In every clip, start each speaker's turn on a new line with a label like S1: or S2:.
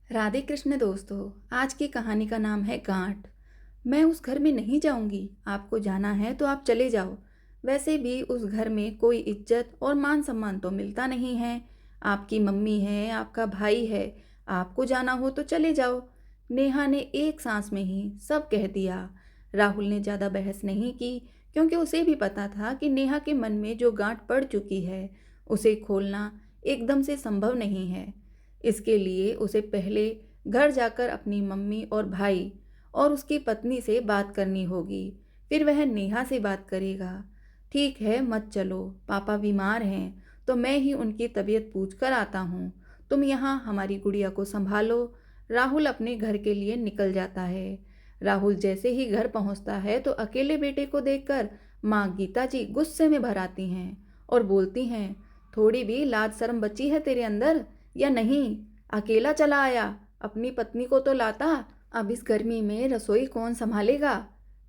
S1: राधे कृष्ण दोस्तों। आज की कहानी का नाम है गांठ। मैं उस घर में नहीं जाऊंगी। आपको जाना है तो आप चले जाओ। वैसे भी उस घर में कोई इज्जत और मान सम्मान तो मिलता नहीं है। आपकी मम्मी है, आपका भाई है। आपको जाना हो तो चले जाओ। नेहा ने एक सांस में ही सब कह दिया। राहुल ने ज़्यादा बहस नहीं की, क्योंकि उसे भी पता था कि नेहा के मन में जो गांठ पड़ चुकी है उसे खोलना एकदम से संभव नहीं है। इसके लिए उसे पहले घर जाकर अपनी मम्मी और भाई और उसकी पत्नी से बात करनी होगी। फिर वह नेहा से बात करेगा। ठीक है, मत चलो, पापा बीमार हैं तो मैं ही उनकी तबीयत पूछ कर आता हूँ। तुम यहाँ हमारी गुड़िया को संभालो। राहुल अपने घर के लिए निकल जाता है। राहुल जैसे ही घर पहुँचता है तो अकेले बेटे को देखकर माँ गीता जी गुस्से में भर आती हैं और बोलती हैं, थोड़ी भी लाज शर्म बची है तेरे अंदर या नहीं? अकेला चला आया, अपनी पत्नी को तो लाता। अब इस गर्मी में रसोई कौन संभालेगा?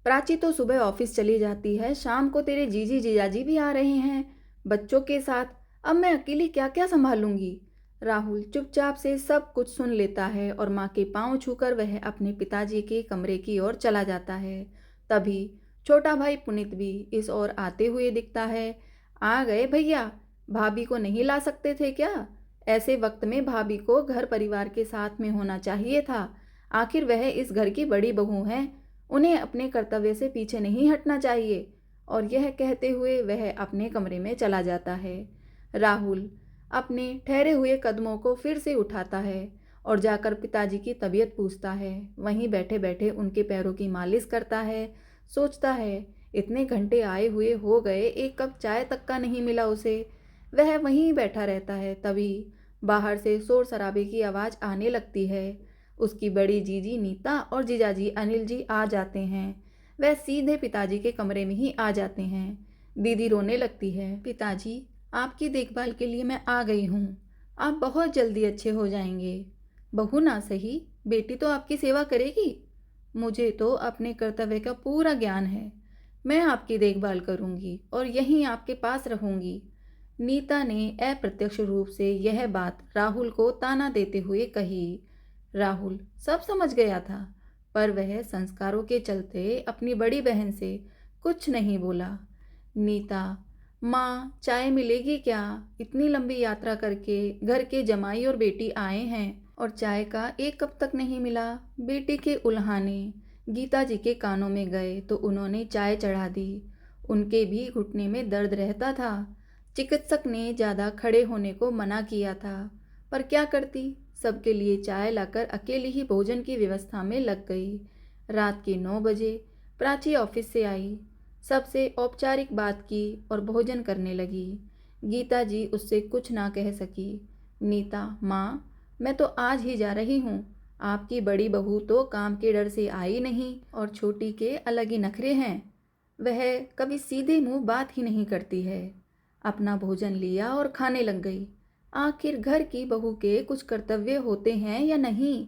S1: प्राची तो सुबह ऑफिस चली जाती है, शाम को तेरे जीजी जीजाजी भी आ रहे हैं बच्चों के साथ। अब मैं अकेली क्या क्या संभालूंगी? राहुल चुपचाप से सब कुछ सुन लेता है और माँ के पांव छूकर वह अपने पिताजी के कमरे की ओर चला जाता है। तभी छोटा भाई पुनीत भी इस ओर आते हुए दिखता है। आ गए भैया, भाभी को नहीं ला सकते थे क्या? ऐसे वक्त में भाभी को घर परिवार के साथ में होना चाहिए था। आखिर वह इस घर की बड़ी बहू हैं, उन्हें अपने कर्तव्य से पीछे नहीं हटना चाहिए। और यह कहते हुए वह अपने कमरे में चला जाता है। राहुल अपने ठहरे हुए कदमों को फिर से उठाता है और जाकर पिताजी की तबीयत पूछता है। वहीं बैठे बैठे उनके पैरों की मालिश करता है। सोचता है, इतने घंटे आए हुए हो गए, एक कप चाय तक का नहीं मिला उसे। वह वहीं बैठा रहता है। तभी बाहर से शोर शराबे की आवाज़ आने लगती है। उसकी बड़ी जीजी नीता और जीजाजी अनिल जी आ जाते हैं। वह सीधे पिताजी के कमरे में ही आ जाते हैं। दीदी रोने लगती है। पिताजी, आपकी देखभाल के लिए मैं आ गई हूँ। आप बहुत जल्दी अच्छे हो जाएंगे। बहू ना सही, बेटी तो आपकी सेवा करेगी। मुझे तो अपने कर्तव्य का पूरा ज्ञान है। मैं आपकी देखभाल करूंगी और यहीं आपके पास रहूंगी। नीता ने अप्रत्यक्ष रूप से यह बात राहुल को ताना देते हुए कही। राहुल सब समझ गया था, पर वह संस्कारों के चलते अपनी बड़ी बहन से कुछ नहीं बोला। नीता, माँ चाय मिलेगी क्या? इतनी लंबी यात्रा करके घर के जमाई और बेटी आए हैं और चाय का एक कप तक नहीं मिला। बेटी के उल्हाने गीता जी के कानों में गए तो उन्होंने चाय चढ़ा दी। उनके भी घुटने में दर्द रहता था। चिकित्सक ने ज़्यादा खड़े होने को मना किया था, पर क्या करती? सबके लिए चाय लाकर अकेली ही भोजन की व्यवस्था में लग गई। रात के 9 बजे प्राची ऑफिस से आई। सबसे औपचारिक बात की और भोजन करने लगी। गीता जी उससे कुछ ना कह सकी। नीता, माँ, मैं तो आज ही जा रही हूँ। आपकी बड़ी बहू तो काम के डर से आई नहीं और छोटी के अलग ही नखरे हैं। वह कभी सीधे मुंह बात ही नहीं करती है। अपना भोजन लिया और खाने लग गई। आखिर घर की बहू के कुछ कर्तव्य होते हैं या नहीं?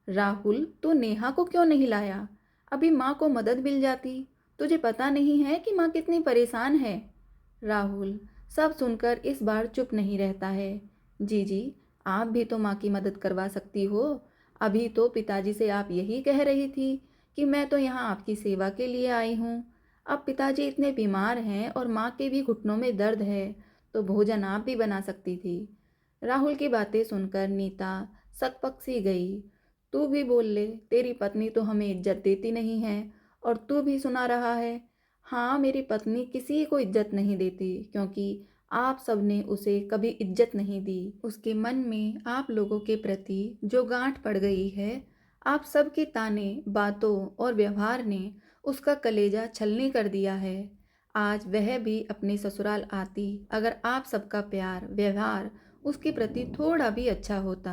S1: राहुल, तू नेहा को क्यों नहीं लाया? अभी माँ को मदद मिल जाती। तुझे पता नहीं है कि माँ कितनी परेशान है? राहुल सब सुनकर इस बार चुप नहीं रहता है। जी, आप भी तो माँ की मदद करवा सकती हो। अभी तो पिताजी से आप यही कह रही थी कि मैं तो यहाँ आपकी सेवा के लिए आई हूँ। अब पिताजी इतने बीमार हैं और माँ के भी घुटनों में दर्द है, तो भोजन आप भी बना सकती थी। राहुल की बातें सुनकर नीता सकपक सी गई। तू भी बोल ले, तेरी पत्नी तो हमें इज्जत देती नहीं है और तू भी सुना रहा है। हाँ, मेरी पत्नी किसी को इज्जत नहीं देती, क्योंकि आप सबने उसे कभी इज्जत नहीं दी। उसके मन में आप लोगों के प्रति जो गांठ पड़ गई है, आप सबके ताने, बातों और व्यवहार ने उसका कलेजा छलनी कर दिया है। आज वह भी अपने ससुराल आती अगर आप सबका प्यार व्यवहार उसके प्रति थोड़ा भी अच्छा होता।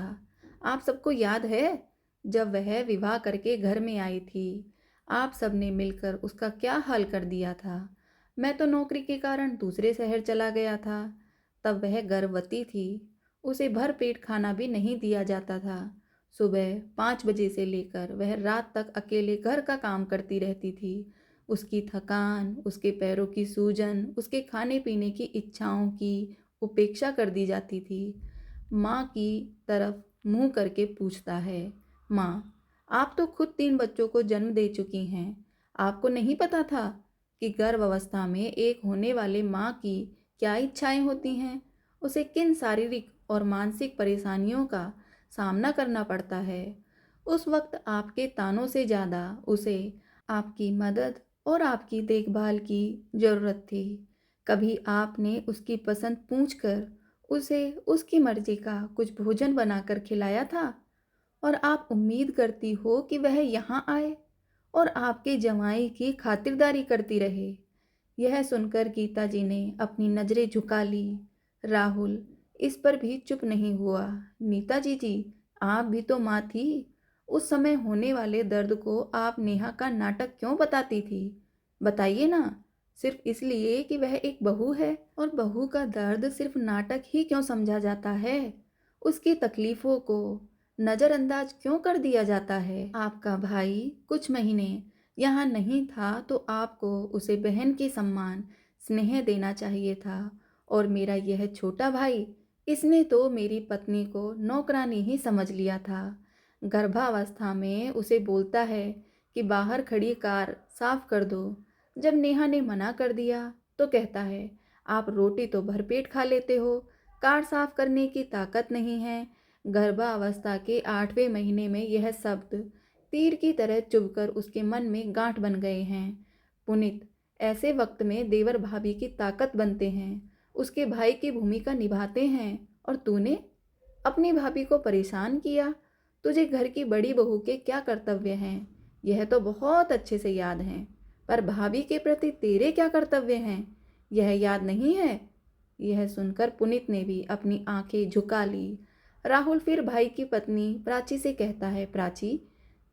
S1: आप सबको याद है जब वह विवाह करके घर में आई थी, आप सबने मिलकर उसका क्या हाल कर दिया था। मैं तो नौकरी के कारण दूसरे शहर चला गया था। तब वह गर्भवती थी। उसे भर पेट खाना भी नहीं दिया जाता था। सुबह 5 बजे से लेकर वह रात तक अकेले घर का काम करती रहती थी। उसकी थकान, उसके पैरों की सूजन, उसके खाने पीने की इच्छाओं की उपेक्षा कर दी जाती थी। माँ की तरफ मुंह करके पूछता है, माँ, आप तो खुद 3 बच्चों को जन्म दे चुकी हैं। आपको नहीं पता था कि गर्भ अवस्था में एक होने वाले माँ की क्या इच्छाएं होती हैं, उसे किन शारीरिक और मानसिक परेशानियों का सामना करना पड़ता है। उस वक्त आपके तानों से ज़्यादा उसे आपकी मदद और आपकी देखभाल की ज़रूरत थी। कभी आपने उसकी पसंद पूछकर उसे उसकी मर्जी का कुछ भोजन बनाकर खिलाया था? और आप उम्मीद करती हो कि वह यहाँ आए और आपके जमाई की खातिरदारी करती रहे। यह सुनकर गीता जी ने अपनी नज़रें झुका ली। राहुल इस पर भी चुप नहीं हुआ। नीता जी, आप भी तो माँ थी। उस समय होने वाले दर्द को आप नेहा का नाटक क्यों बताती थी? बताइए ना। सिर्फ इसलिए कि वह एक बहू है, और बहू का दर्द सिर्फ नाटक ही क्यों समझा जाता है? उसकी तकलीफों को नज़रअंदाज क्यों कर दिया जाता है? आपका भाई कुछ महीने यहाँ नहीं था तो आपको उसे बहन के सम्मान स्नेह देना चाहिए था। और मेरा यह छोटा भाई, इसने तो मेरी पत्नी को नौकरानी ही समझ लिया था। गर्भावस्था में उसे बोलता है कि बाहर खड़ी कार साफ कर दो। जब नेहा ने मना कर दिया तो कहता है, आप रोटी तो भरपेट खा लेते हो, कार साफ करने की ताकत नहीं है। गर्भावस्था के 8वें महीने में यह शब्द तीर की तरह चुभकर उसके मन में गांठ बन गए हैं। पुनित, ऐसे वक्त में देवर भाभी की ताकत बनते हैं, उसके भाई की भूमिका निभाते हैं, और तूने अपनी भाभी को परेशान किया। तुझे घर की बड़ी बहू के क्या कर्तव्य हैं, यह तो बहुत अच्छे से याद है, पर भाभी के प्रति तेरे क्या कर्तव्य हैं, यह याद नहीं है? यह सुनकर पुनित ने भी अपनी आंखें झुका ली। राहुल फिर भाई की पत्नी प्राची से कहता है, प्राची,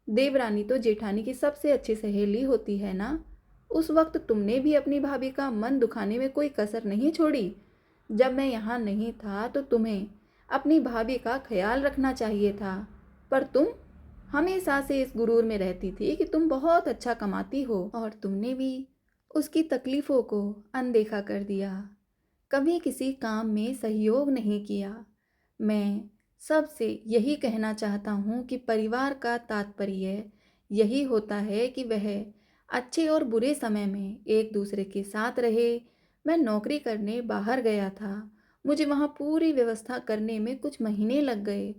S1: देवरानी तो जेठानी की सबसे अच्छी सहेली होती है ना। उस वक्त तुमने भी अपनी भाभी का मन दुखाने में कोई कसर नहीं छोड़ी। जब मैं यहाँ नहीं था तो तुम्हें अपनी भाभी का ख्याल रखना चाहिए था, पर तुम हमेशा से इस गुरूर में रहती थी कि तुम बहुत अच्छा कमाती हो, और तुमने भी उसकी तकलीफ़ों को अनदेखा कर दिया। कभी किसी काम में सहयोग नहीं किया। मैं सबसे यही कहना चाहता हूँ कि परिवार का तात्पर्य यही होता है कि वह अच्छे और बुरे समय में एक दूसरे के साथ रहे। मैं नौकरी करने बाहर गया था, मुझे वहाँ पूरी व्यवस्था करने में कुछ महीने लग गए।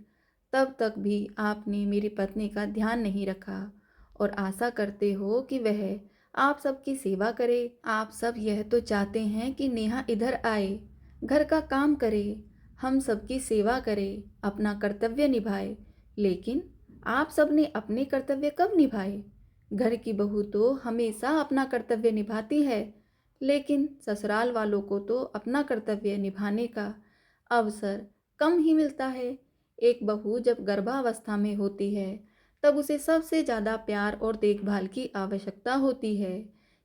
S1: तब तक भी आपने मेरी पत्नी का ध्यान नहीं रखा, और आशा करते हो कि वह आप सबकी सेवा करे। आप सब यह तो चाहते हैं कि नेहा इधर आए, घर का काम करे, हम सबकी सेवा करे, अपना कर्तव्य निभाए। लेकिन आप सबने अपने कर्तव्य कब निभाए? घर की बहू तो हमेशा अपना कर्तव्य निभाती है, लेकिन ससुराल वालों को तो अपना कर्तव्य निभाने का अवसर कम ही मिलता है। एक बहू जब गर्भावस्था में होती है तब उसे सबसे ज़्यादा प्यार और देखभाल की आवश्यकता होती है।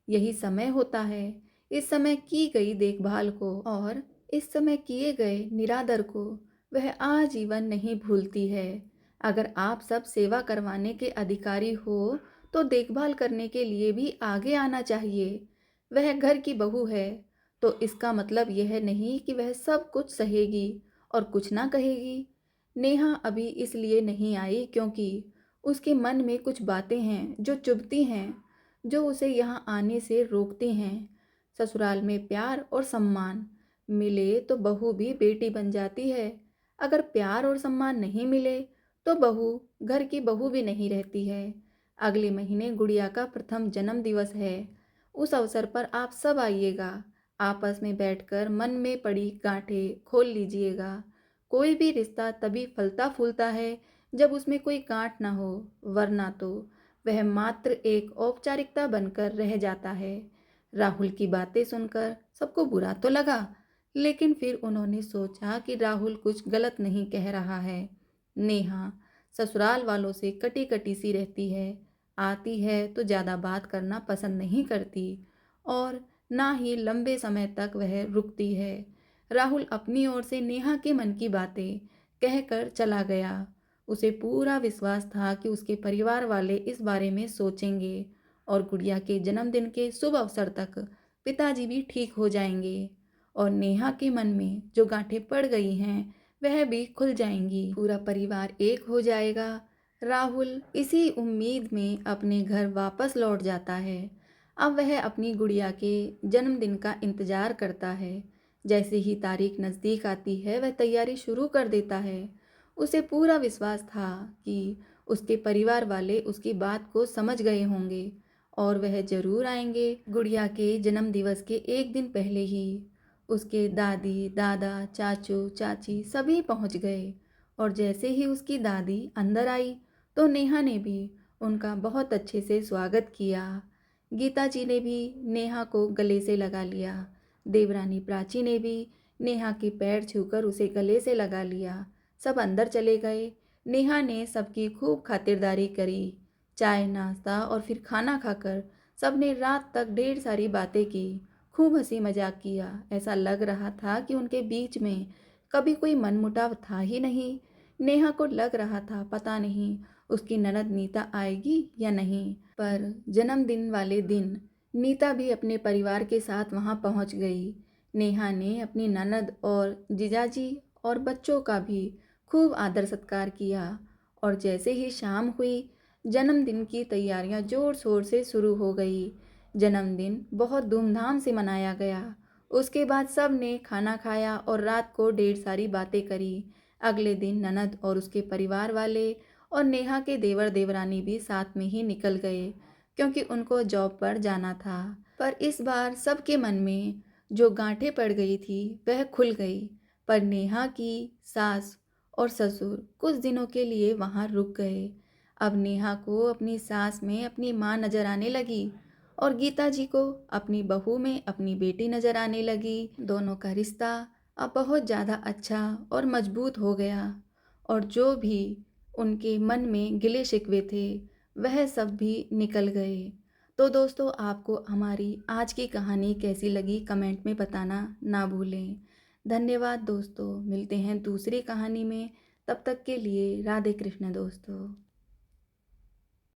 S1: यही समय होता है, इस समय की गई देखभाल को और इस समय किए गए निरादर को वह आजीवन नहीं भूलती है। अगर आप सब सेवा करवाने के अधिकारी हो तो देखभाल करने के लिए भी आगे आना चाहिए। वह घर की बहू है तो इसका मतलब यह नहीं कि वह सब कुछ सहेगी और कुछ ना कहेगी। नेहा अभी इसलिए नहीं आई क्योंकि उसके मन में कुछ बातें हैं जो चुभती हैं, जो उसे यहाँ आने से रोकती हैं। ससुराल में प्यार और सम्मान मिले तो बहू भी बेटी बन जाती है। अगर प्यार और सम्मान नहीं मिले तो बहू घर की बहू भी नहीं रहती है। अगले महीने गुड़िया का प्रथम जन्म दिवस है। उस अवसर पर आप सब आइएगा। आपस में बैठकर मन में पड़ी गांठें खोल लीजिएगा। कोई भी रिश्ता तभी फलता फूलता है जब उसमें कोई गांठ ना हो, वरना तो वह मात्र एक औपचारिकता बनकर रह जाता है। राहुल की बातें सुनकर सबको बुरा तो लगा, लेकिन फिर उन्होंने सोचा कि राहुल कुछ गलत नहीं कह रहा है। नेहा ससुराल वालों से कटी कटी सी रहती है, आती है तो ज़्यादा बात करना पसंद नहीं करती, और ना ही लंबे समय तक वह रुकती है। राहुल अपनी ओर से नेहा के मन की बातें कहकर चला गया। उसे पूरा विश्वास था कि उसके परिवार वाले इस बारे में सोचेंगे और गुड़िया के जन्मदिन के शुभ अवसर तक पिताजी भी ठीक हो जाएंगे। और नेहा के मन में जो गांठें पड़ गई हैं वह भी खुल जाएंगी, पूरा परिवार एक हो जाएगा। राहुल इसी उम्मीद में अपने घर वापस लौट जाता है। अब वह अपनी गुड़िया के जन्मदिन का इंतजार करता है। जैसे ही तारीख नज़दीक आती है वह तैयारी शुरू कर देता है। उसे पूरा विश्वास था कि उसके परिवार वाले उसकी बात को समझ गए होंगे और वह जरूर आएंगे। गुड़िया के जन्म दिवस के एक दिन पहले ही उसके दादी दादा चाचू चाची सभी पहुंच गए और जैसे ही उसकी दादी अंदर आई तो नेहा ने भी उनका बहुत अच्छे से स्वागत किया। गीता जी ने भी नेहा को गले से लगा लिया। देवरानी प्राची ने भी नेहा के पैर छूकर उसे गले से लगा लिया। सब अंदर चले गए। नेहा ने सबकी खूब खातिरदारी करी। चाय नाश्ता और फिर खाना खाकर सबने रात तक ढेर सारी बातें की। खूब हंसी मजाक किया। ऐसा लग रहा था कि उनके बीच में कभी कोई मनमुटाव था ही नहीं। नेहा को लग रहा था पता नहीं उसकी ननद नीता आएगी या नहीं। पर जन्मदिन वाले दिन नीता भी अपने परिवार के साथ वहां पहुंच गई। नेहा ने अपनी ननद और जीजाजी और बच्चों का भी खूब आदर सत्कार किया और जैसे ही शाम हुई जन्मदिन की तैयारियां जोर शोर से शुरू हो गई। जन्मदिन बहुत धूमधाम से मनाया गया। उसके बाद सब ने खाना खाया और रात को ढेर सारी बातें करी। अगले दिन ननद और उसके परिवार वाले और नेहा के देवर देवरानी भी साथ में ही निकल गए क्योंकि उनको जॉब पर जाना था। पर इस बार सबके मन में जो गांठें पड़ गई थी वह खुल गई। पर नेहा की सास और ससुर कुछ दिनों के लिए वहां रुक गए। अब नेहा को अपनी सास में अपनी माँ नजर आने लगी और गीता जी को अपनी बहू में अपनी बेटी नजर आने लगी। दोनों का रिश्ता अब बहुत ज़्यादा अच्छा और मजबूत हो गया और जो भी उनके मन में गिले शिकवे थे वह सब भी निकल गए। तो दोस्तों आपको हमारी आज की कहानी कैसी लगी कमेंट में बताना ना भूलें। धन्यवाद दोस्तों, मिलते हैं दूसरी कहानी में। तब तक के लिए राधे कृष्ण दोस्तों।